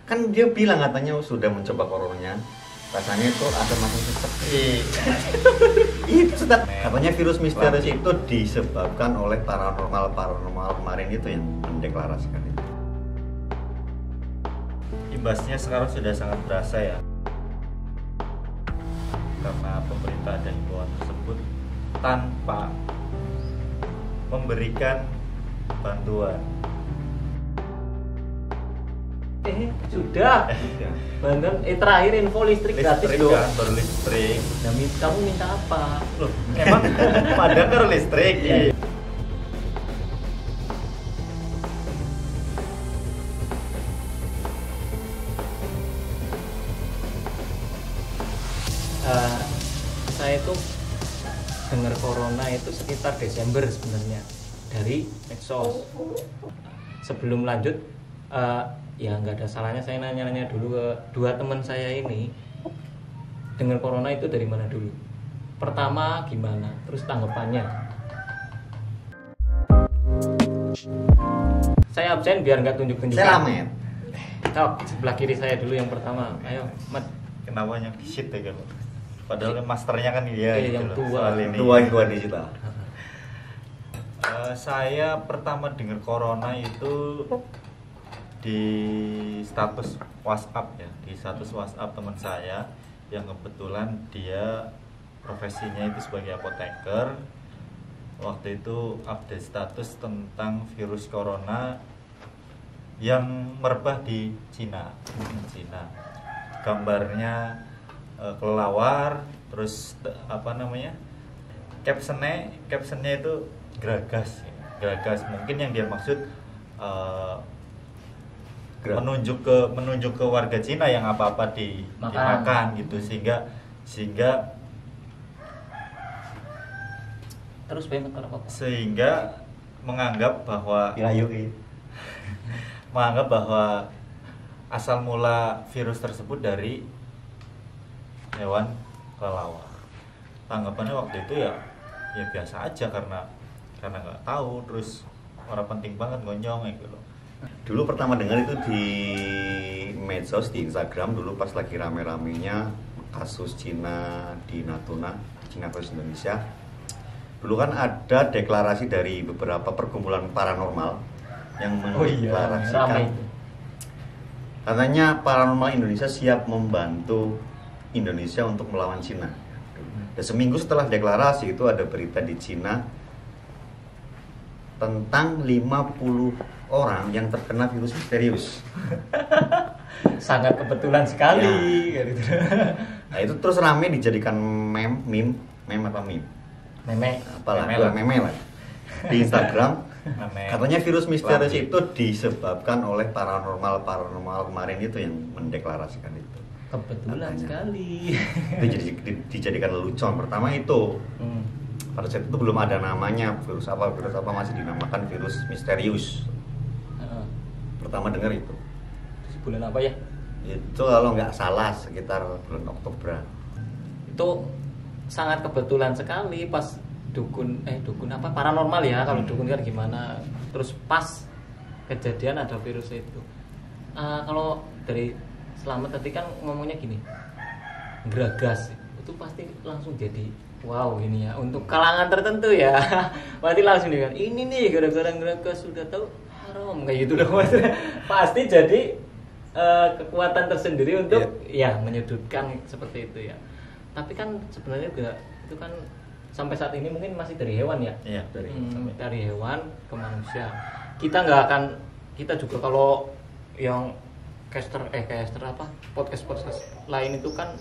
Kan dia bilang katanya sudah mencoba coronanya, rasanya itu ada masuk sesek. Itu Ustaz. Katanya virus misterius itu disebabkan oleh paranormal kemarin itu yang mendeklarasikan itu. Imbasnya sekarang sudah sangat berasa ya, karena pemerintah ada himbauan tersebut tanpa memberikan bantuan. Sudah. Bantuan terakhir info listrik gratis Listrik dong. kan, baru listrik. Nah, kamu minta apa? Loh, emang Padang kan listrik. Iya. Saya itu dengar corona itu sekitar Desember sebenarnya dari medsos. Sebelum lanjut, ya nggak ada salahnya saya nanya-nanya dulu ke dua teman saya ini, dengar corona itu dari mana dulu. Pertama gimana, terus tanggapannya. Saya absen biar nggak tunjuk-tunjukkan. Selamat. Tok, sebelah kiri saya dulu yang pertama. Ayo, Mat. Kenapa yang shit ya kalau? Padahal masternya kan dia gitu yang loh, tua. soal ini. Tua digital. Saya pertama dengar corona itu di status WhatsApp ya, di status WhatsApp teman saya yang kebetulan dia profesinya itu sebagai apoteker. Waktu itu update status tentang virus corona yang merebah di Cina. Gambarnya kelelawar, terus apa namanya? Captionnya itu geragas. Mungkin yang dia maksud menunjuk ke warga Cina yang apa-apa dimakan gitu, sehingga Terus bagaimana apa? Sehingga menganggap bahwa asal mula virus tersebut dari hewan kelelawar. Tanggapannya waktu itu ya biasa aja karena nggak tahu, terus orang penting banget ngonyong gitu loh. Dulu pertama dengar itu di medsos, di Instagram dulu pas lagi rame-ramenya kasus Cina di Natuna, Cina versus Indonesia. Dulu kan ada deklarasi dari beberapa perkumpulan paranormal yang mendeklarasikan katanya paranormal Indonesia siap membantu Indonesia untuk melawan Cina. Dan seminggu setelah deklarasi itu ada berita di Cina tentang 50 orang yang terkena virus misterius. Sangat kebetulan sekali. Ya. Nah itu terus rame dijadikan meme apa meme? Meme. Apalah, meme lah. Di Instagram. Katanya virus misterius itu disebabkan oleh paranormal kemarin itu yang mendeklarasikan itu. Kebetulan katanya. Sekali. Itu dijadikan lelucon. Pertama itu. Pada saat itu belum ada namanya virus apa masih dinamakan virus misterius. Pertama dengar itu. Bulan apa ya? Itu kalau nggak salah sekitar bulan Oktober. Itu sangat kebetulan sekali pas dukun apa paranormal ya, kalau dukun kan gimana, terus pas kejadian ada virus itu. Kalau dari Selamat tadi kan ngomongnya gini, geragas itu pasti langsung jadi wow ini ya untuk kalangan tertentu ya. Berarti langsung nih kan ini nih gara-gara geragas sudah tahu haram kayak gitu dong. Pasti jadi kekuatan tersendiri untuk ya menyudutkan seperti itu ya. Tapi kan sebenarnya juga itu kan sampai saat ini mungkin masih dari hewan ya. Iya, dari hewan ke manusia. Kita juga kalau yang podcast lain itu kan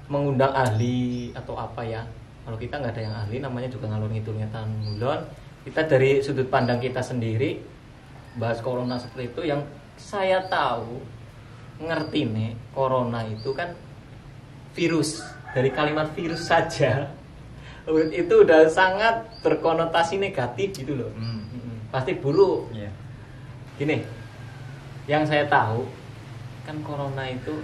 mengundang ahli atau apa ya. Kalau kita nggak ada yang ahli, namanya juga ngalur ngidulnya ngulon. Kita dari sudut pandang kita sendiri bahas corona seperti itu. Yang saya tahu ngerti nih, corona itu kan virus. Dari kalimat virus saja itu udah sangat berkonotasi negatif gitu loh. Pasti buruk. Gini, yang saya tahu kan corona itu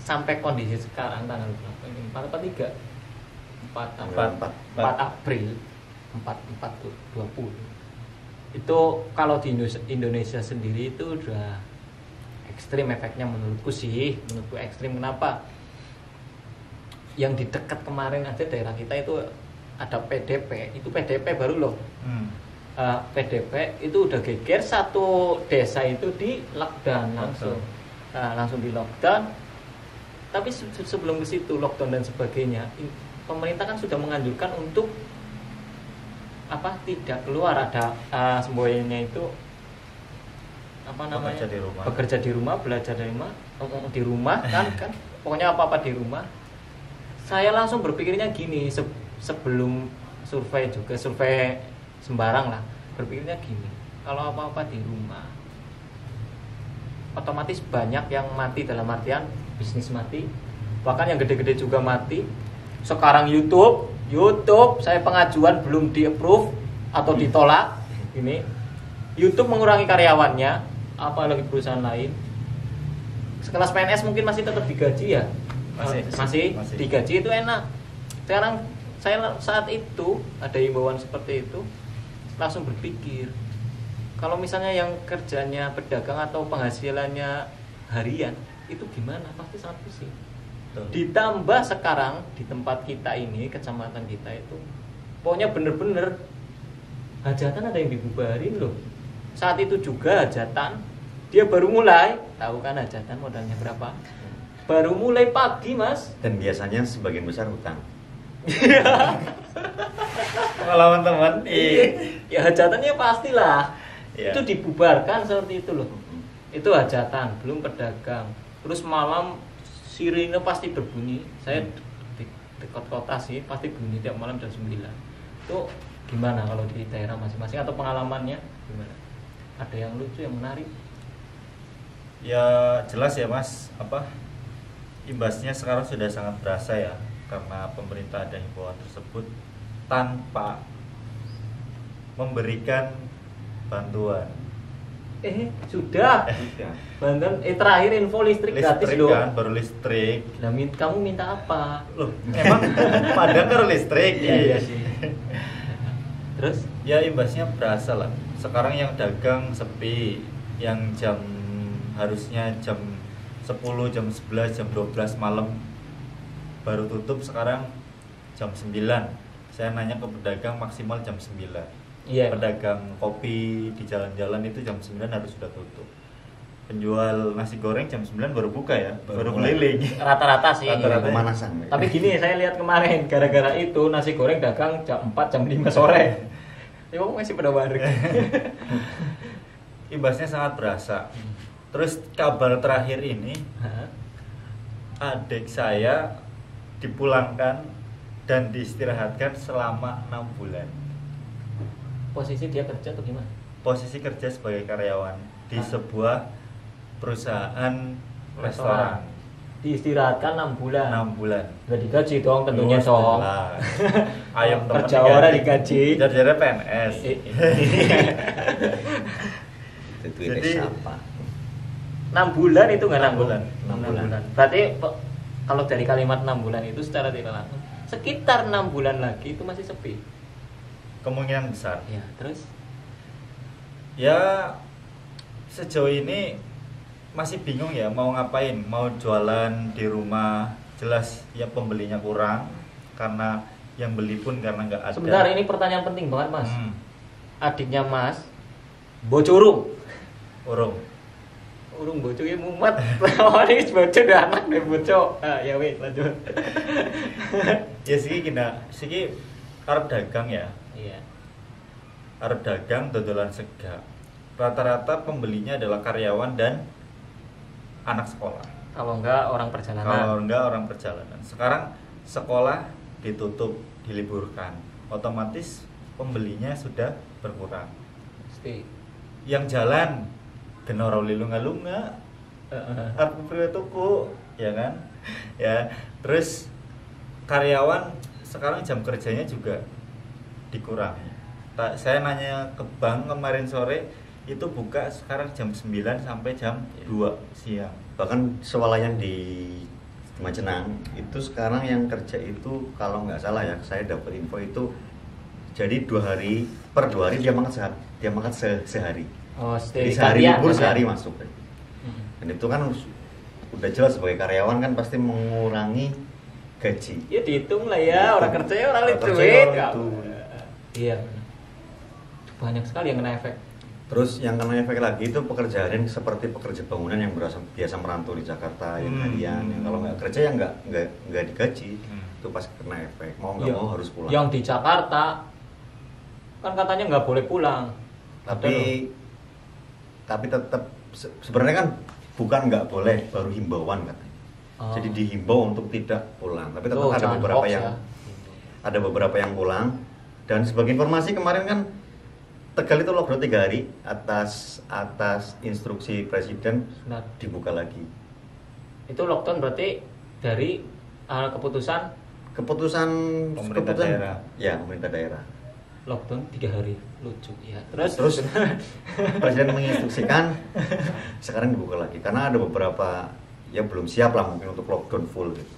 sampai kondisi sekarang tanggal berapa ini? 4 April 2020. Itu kalau di Indonesia sendiri itu udah ekstrim efeknya menurutku ekstrim. Kenapa? Yang di dekat kemarin aja daerah kita itu ada PDP, itu PDP baru loh. PDP itu udah geger, satu desa itu di lockdown langsung. Nah, langsung di lockdown. Tapi sebelum ke situ lockdown dan sebagainya, pemerintah kan sudah menganjurkan untuk tidak keluar, ada semboyannya itu namanya bekerja di rumah, belajar di rumah kan pokoknya apa di rumah. Saya langsung berpikirnya gini, sebelum survei sembarang lah, berpikirnya gini, kalau apa di rumah otomatis banyak yang mati, dalam artian bisnis mati, bahkan yang gede-gede juga mati. Sekarang YouTube saya pengajuan belum di approve atau ditolak. Ini YouTube mengurangi karyawannya, apalagi perusahaan lain. Sekelas PNS mungkin masih tetap digaji ya, masih digaji, itu enak. Sekarang saya saat itu ada himbauan seperti itu, langsung berpikir, kalau misalnya yang kerjanya pedagang atau penghasilannya harian itu gimana, pasti sangat pusing. Ditambah sekarang di tempat kita ini, kecamatan kita itu pokoknya bener-bener hajatan ada yang dibubarin loh. Saat itu juga hajatan, dia baru mulai, tahu kan hajatan modalnya berapa? Baru mulai pagi mas. Dan biasanya sebagian besar hutang. Pengalaman teman. Ya hajatannya pastilah. Ya. Itu dibubarkan seperti itu loh. Itu hajatan, belum pedagang. Terus malam sirine pasti berbunyi. Saya di kota sih pasti bunyi tiap malam jam 9. Itu gimana kalau di daerah masing-masing atau pengalamannya gimana? Ada yang lucu, yang menarik? Ya jelas ya mas, imbasnya sekarang sudah sangat berasa ya, karena pemerintah ada himbauan tersebut tanpa memberikan bantuan. Sudah. Bantuan terakhir info listrik gratis loh. Kan, baru listrik. Nah, kamu minta apa? Loh, emang Padang baru listrik. Iya sih. Terus? Ya imbasnya berasa lah. Sekarang yang dagang sepi, yang harusnya jam 10, jam 11, jam 12 malam baru tutup, sekarang jam 9. Saya nanya ke pedagang maksimal jam 9. Iya. Pedagang kopi di jalan-jalan itu jam 9 harus sudah tutup. Penjual nasi goreng jam 9 baru buka ya, baru keliling. Rata-rata sih. Rata-rata pemanasan. Tapi gini, saya lihat kemarin gara-gara itu nasi goreng dagang jam 4, jam 5 sore. Ya masih pada warung. Imbasnya sangat berasa. Terus kabar terakhir ini, adik saya dipulangkan dan diistirahatkan selama 6 bulan. Posisi dia kerja atau gimana? Posisi kerja sebagai karyawan di sebuah perusahaan restoran. Diistirahatkan 6 bulan. 6 bulan. Gak digaji dong tentunya dong. Ayam temen kerja orang digaji. Jadi PNS. Jadi siapa? 6 bulan itu nggak nanggung. 6 bulan. Berarti kalau dari kalimat 6 bulan itu secara tidak langsung sekitar 6 bulan lagi itu masih sepi. Kemungkinan besar. Ya, terus? Ya sejauh ini masih bingung ya mau ngapain, mau jualan di rumah, jelas ya pembelinya kurang karena yang beli pun karena nggak ada. Sebentar, ini pertanyaan penting banget mas. Adiknya mas bocorung. Urung bocor ya mumet. Ini bocor udah anak deh bocor. Ya weh lanjut. Ya sih arep dagang ya. Iya. Arep dagang dodolan sega. Rata-rata pembelinya adalah karyawan dan anak sekolah. Kalau enggak orang perjalanan. Sekarang sekolah ditutup, diliburkan. Otomatis pembelinya sudah berkurang. Pasti. Yang jalan genoro lilunga-lunga. Arep tuku, ya kan? Ya, terus karyawan sekarang jam kerjanya juga dikurangi. Saya nanya ke bank kemarin sore, itu buka sekarang jam 9 sampai jam 2 siang. Bahkan swalayan di Majenang itu sekarang yang kerja itu kalau nggak salah ya, saya dapat info itu jadi 2 hari per 2 hari dia makan sehari. Oh, jadi sehari libur sehari masuk. Dan itu kan udah jelas sebagai karyawan kan pasti mengurangi gaji. Ya dihitung lah ya, orang kerja ya orang Orang kerja duit. orang Nggak- itu. Iya. Banyak sekali yang kena efek. Terus yang kena efek lagi itu pekerja harian seperti pekerja bangunan yang biasa merantau di Jakarta yang harian, yang kalau nggak kerja ya nggak digaji, itu pasti kena efek. Mau nggak Iya. mau harus pulang. Yang di Jakarta kan katanya nggak boleh pulang. Tapi tetap sebenarnya kan bukan nggak boleh, baru himbauan katanya. Oh. Jadi dihimbau untuk tidak pulang. Tapi tetap Tuh, ada jangan beberapa hoax yang ya. ada beberapa yang pulang. Dan sebagai informasi kemarin kan Tegal itu lockdown 3 hari atas instruksi presiden Nah, dibuka lagi. itu lockdown berarti dari keputusan Keputusan Pemerintah daerah. Ya, pemerintah daerah. lockdown 3 hari. Lucu ya. Terus presiden menginstruksikan sekarang dibuka lagi karena ada beberapa ya belum siap lah mungkin untuk lockdown full gitu.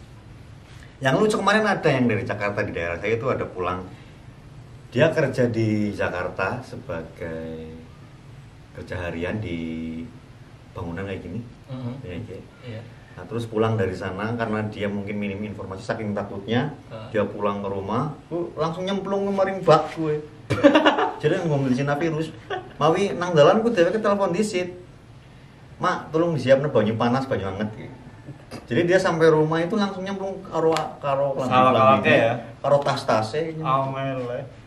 Yang lucu kemarin ada yang dari Jakarta di daerah saya itu ada pulang. Dia kerja di Jakarta sebagai kerja harian di bangunan kayak gini. Mhm. Ya, kayak. Iya. Nah, terus pulang dari sana karena dia mungkin minim informasi saking takutnya, dia pulang ke rumah, langsung nyemplung kemarin bak gue. Jadi ngomong di Cina virus, mawi nang dalan ku dhewe telepon disit. Mak, tolong disiapno banyu panas, banyu anget gitu. Jadi dia sampai rumah itu langsung nyemplung karo Salah-salahnya ya. karo tas-tase. Amel.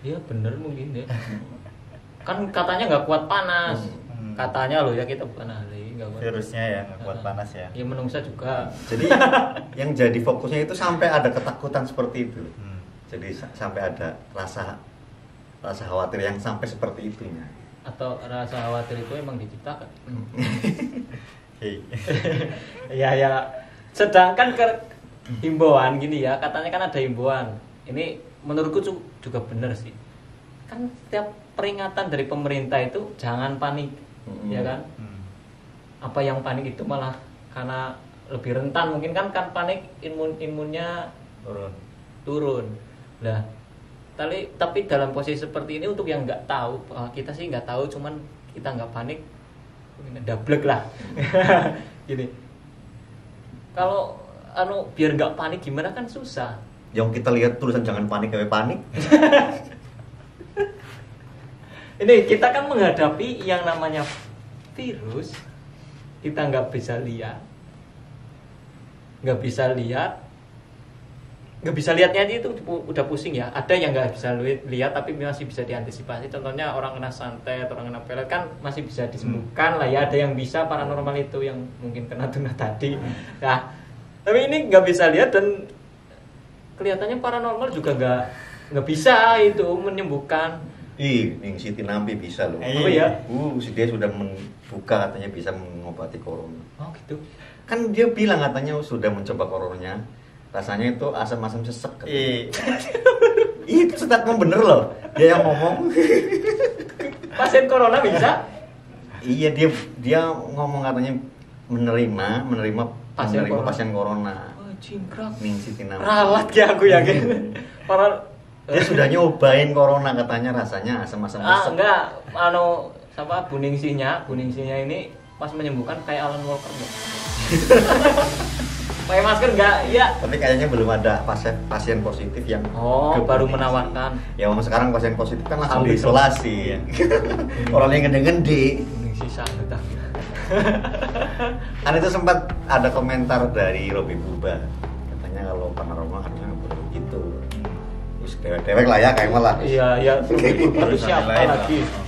Iya bener mungkin ya. Kan katanya nggak kuat panas. Katanya loh ya, kita bukan ahli, nggak kuat. Virusnya ya nggak kuat panas ya. Ya menungsa juga. Jadi yang jadi fokusnya itu sampai ada ketakutan seperti itu. Jadi sampai ada rasa khawatir yang sampai seperti itunya. Atau rasa khawatir itu emang diciptakan. Hei. Ya. Sedangkan himbauan gini ya, katanya kan ada himbauan. Ini menurutku juga benar sih. Kan setiap peringatan dari pemerintah itu jangan panik, ya kan? Apa yang panik itu malah karena lebih rentan mungkin kan panik imunnya turun. Nah, tapi dalam posisi seperti ini untuk yang nggak tahu, kita sih nggak tahu, cuman kita nggak panik, dablek lah. Gini. Kalau biar nggak panik gimana kan susah. Yang kita lihat tulisan jangan panik kayak panik. Ini kita kan menghadapi yang namanya virus, kita nggak bisa lihat, nggak bisa lihatnya itu udah pusing ya. Ada yang nggak bisa lihat tapi masih bisa diantisipasi. Contohnya orang kena santet, orang kena pelet kan masih bisa disembuhkan lah ya. Ada yang bisa paranormal itu yang mungkin kena tuna tadi. Nah, tapi ini nggak bisa lihat dan kelihatannya paranormal juga nggak bisa itu menyembuhkan. Ning Siti Nampi bisa loh. Oh iya. Dia sudah membuka katanya bisa mengobati corona. Oh gitu. Kan dia bilang katanya sudah mencoba coronanya. Rasanya itu asam-asam sesek. Itu statement bener loh. Dia yang ngomong. Pasien corona bisa? Iya, dia ngomong katanya menerima pasien corona. Oh, jingkrak. Ning Siti Nampi. Ralat ya aku yakin. Dia sudah nyobain corona katanya rasanya asam-asam sesek. Enggak, Bu Ningsinya ini pas menyembuhkan kayak Alan Walker enggak? Pakai masker enggak? Iya. Tapi kayaknya belum ada pasien positif yang baru menawarkan. Ya memang sekarang pasien positif kan langsung Aldi. diisolasi. Orangnya gede-gede. Bu Ningsi sakit ah. Kan itu sempat ada komentar dari Robi Buba. Katanya kalau paranormal harusnya nggak boleh gitu. Terus dewek-dewek lah ya kayak malah. Iya, itu siapa Harus lagi? lain.